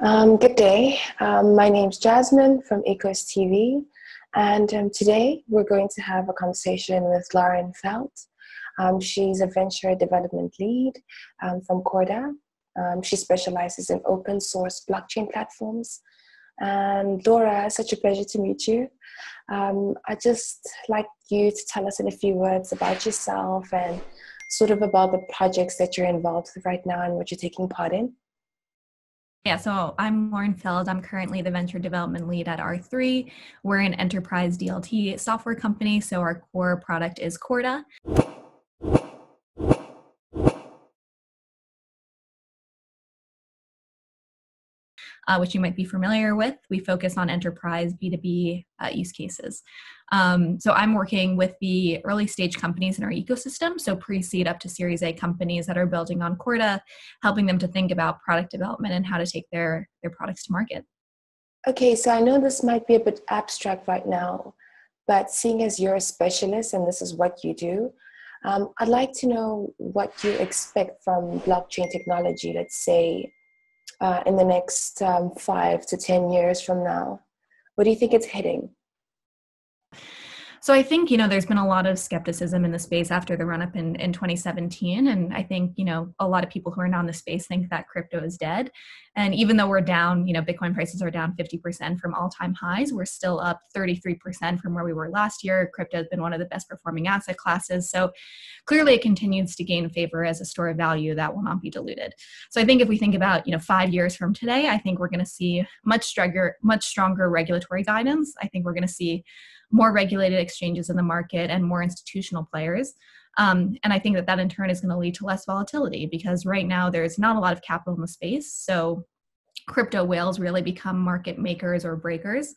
Good day. My name's Jasmine from ECOS TV, and today we're going to have a conversation with Lauren Felds. She's a venture development lead from Corda. She specializes in open source blockchain platforms. And Dora, such a pleasure to meet you. I'd just like you to tell us in a few words about yourself and sort of about the projects that you're involved with right now and what you're taking part in. Yeah, so I'm Lauren Feld. I'm currently the venture development lead at R3. We're an enterprise DLT software company, so our core product is Corda. Which you might be familiar with. We focus on enterprise B2B use cases. So I'm working with the early stage companies in our ecosystem, so pre-seed up to Series A companies that are building on Corda, helping them to think about product development and how to take their products to market. Okay, so I know this might be a bit abstract right now, but seeing as you're a specialist and this is what you do, I'd like to know what you expect from blockchain technology, let's say, in the next 5 to 10 years from now. What do you think it's heading? So I think, there's been a lot of skepticism in the space after the run-up in 2017. And I think, a lot of people who are not in the space think that crypto is dead. And even though we're down, Bitcoin prices are down 50% from all-time highs, we're still up 33% from where we were last year. Crypto has been one of the best performing asset classes. So clearly it continues to gain favor as a store of value that will not be diluted. So I think if we think about, 5 years from today, I think we're going to see much stronger regulatory guidance. I think we're going to see more regulated exchanges in the market and more institutional players. And I think that in turn is going to lead to less volatility because right now there's not a lot of capital in the space. So crypto whales really become market makers or breakers.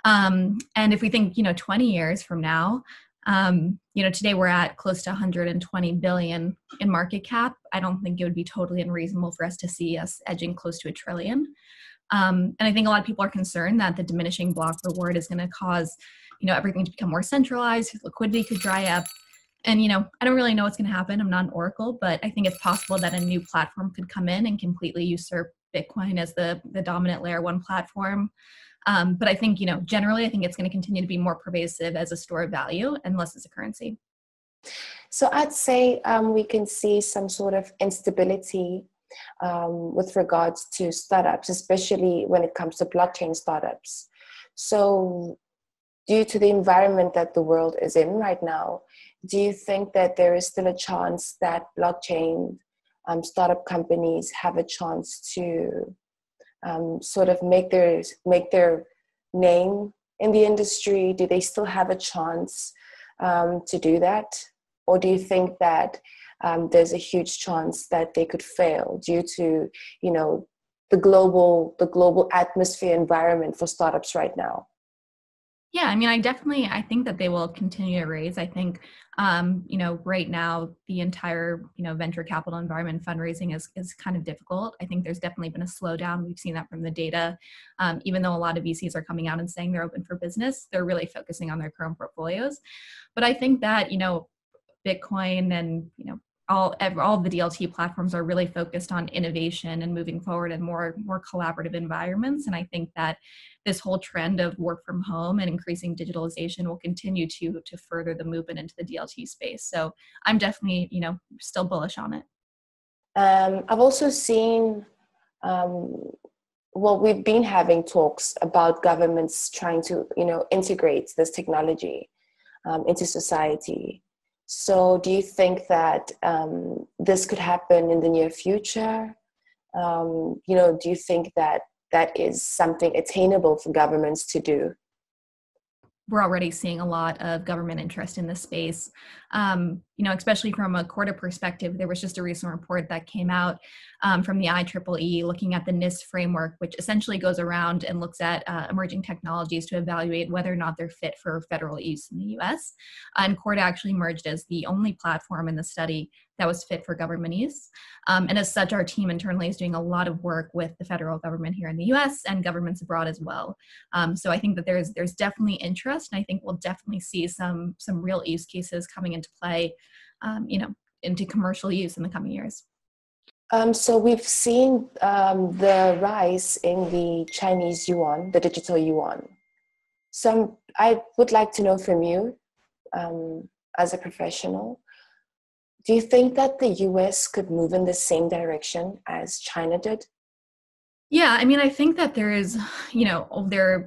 And if we think, 20 years from now, today we're at close to 120 billion in market cap. I don't think it would be totally unreasonable for us to see us edging close to $1 trillion. And I think a lot of people are concerned that the diminishing block reward is going to cause everything to become more centralized, liquidity could dry up. And, I don't really know what's going to happen. I'm not an oracle, but I think it's possible that a new platform could come in and completely usurp Bitcoin as the dominant layer one platform. But I think, generally, I think it's going to continue to be more pervasive as a store of value and less as a currency. So I'd say we can see some sort of instability with regards to startups, especially when it comes to blockchain startups. So due to the environment that the world is in right now, do you think that there is still a chance that blockchain startup companies have a chance to sort of make their name in the industry? Do they still have a chance to do that? Or do you think that there's a huge chance that they could fail due to, the global atmosphere environment for startups right now? Yeah, I think that they will continue to raise. I think, right now the entire, venture capital environment fundraising is kind of difficult. I think there's definitely been a slowdown. We've seen that from the data. Even though a lot of VCs are coming out and saying they're open for business, they're really focusing on their current portfolios. But I think that, Bitcoin and, all of the DLT platforms are really focused on innovation and moving forward in more collaborative environments. And I think that this whole trend of work from home and increasing digitalization will continue to further the movement into the DLT space. So I'm definitely, still bullish on it. I've also seen, we've been having talks about governments trying to, integrate this technology into society. So do you think that this could happen in the near future? Do you think that is something attainable for governments to do? We're already seeing a lot of government interest in this space. Especially from a Corda perspective, there was just a recent report that came out from the IEEE looking at the NIST framework, which essentially goes around and looks at emerging technologies to evaluate whether or not they're fit for federal use in the US. And Corda actually emerged as the only platform in the study that was fit for government use. And as such, our team internally is doing a lot of work with the federal government here in the US and governments abroad as well. So I think that there's definitely interest, and I think we'll definitely see some real use cases coming into play, into commercial use in the coming years. So we've seen the rise in the Chinese yuan, the digital yuan. So I would like to know from you, as a professional, do you think that the US could move in the same direction as China did? Yeah, I mean, I think that there is,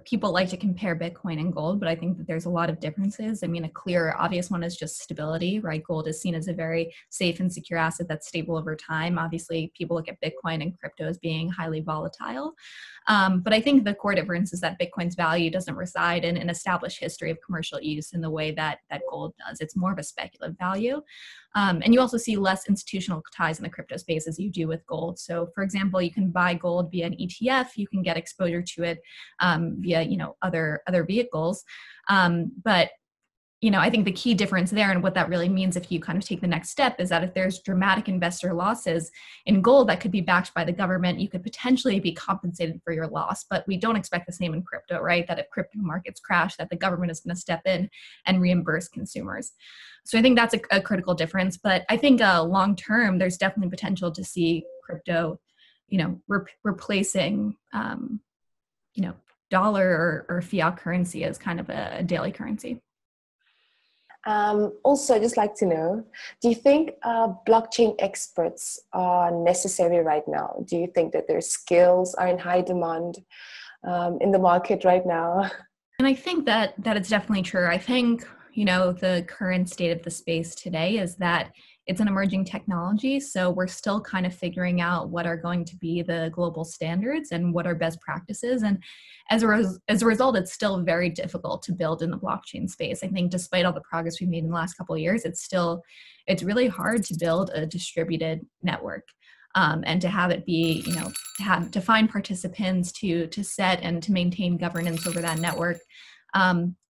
people like to compare Bitcoin and gold, but I think that there's a lot of differences. I mean, a clear, obvious one is just stability, right? Gold is seen as a very safe and secure asset that's stable over time. Obviously, people look at Bitcoin and crypto as being highly volatile. But I think the core difference is that Bitcoin's value doesn't reside in an established history of commercial use in the way that gold does. It's more of a speculative value. And you also see less institutional ties in the crypto space as you do with gold. So, for example, you can buy gold via an ETF. You can get exposure to it via, other vehicles. But I think the key difference there and what that really means if you kind of take the next step is that if there's dramatic investor losses in gold that could be backed by the government, you could potentially be compensated for your loss. But we don't expect the same in crypto, right? That if crypto markets crash, that the government is going to step in and reimburse consumers. So I think that's a critical difference. But I think long term, there's definitely potential to see crypto, replacing, dollar or fiat currency as kind of a daily currency. Also, I'd just like to know, do you think blockchain experts are necessary right now? Do you think that their skills are in high demand in the market right now? And I think that it's definitely true. I think, the current state of the space today is that it's an emerging technology. So we're still kind of figuring out what are going to be the global standards and what are best practices. And as a result, it's still very difficult to build in the blockchain space. I think despite all the progress we've made in the last couple of years, it's really hard to build a distributed network. And to have it be, to find participants to set and to maintain governance over that network.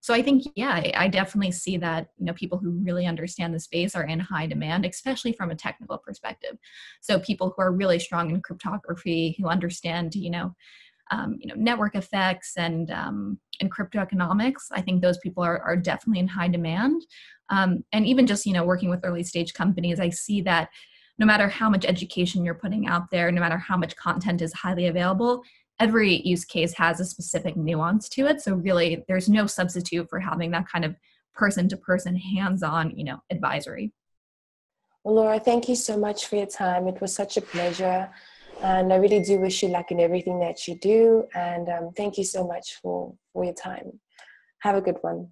So I think, I definitely see that, people who really understand the space are in high demand, especially from a technical perspective. So people who are really strong in cryptography, who understand, network effects and crypto economics, I think those people are definitely in high demand. And even just, working with early stage companies, I see that no matter how much education you're putting out there, no matter how much content is highly available, every use case has a specific nuance to it. So really, there's no substitute for having that kind of person-to-person, hands-on, advisory. Well, Laura, thank you so much for your time. It was such a pleasure. And I really do wish you luck in everything that you do. And thank you so much for your time. Have a good one.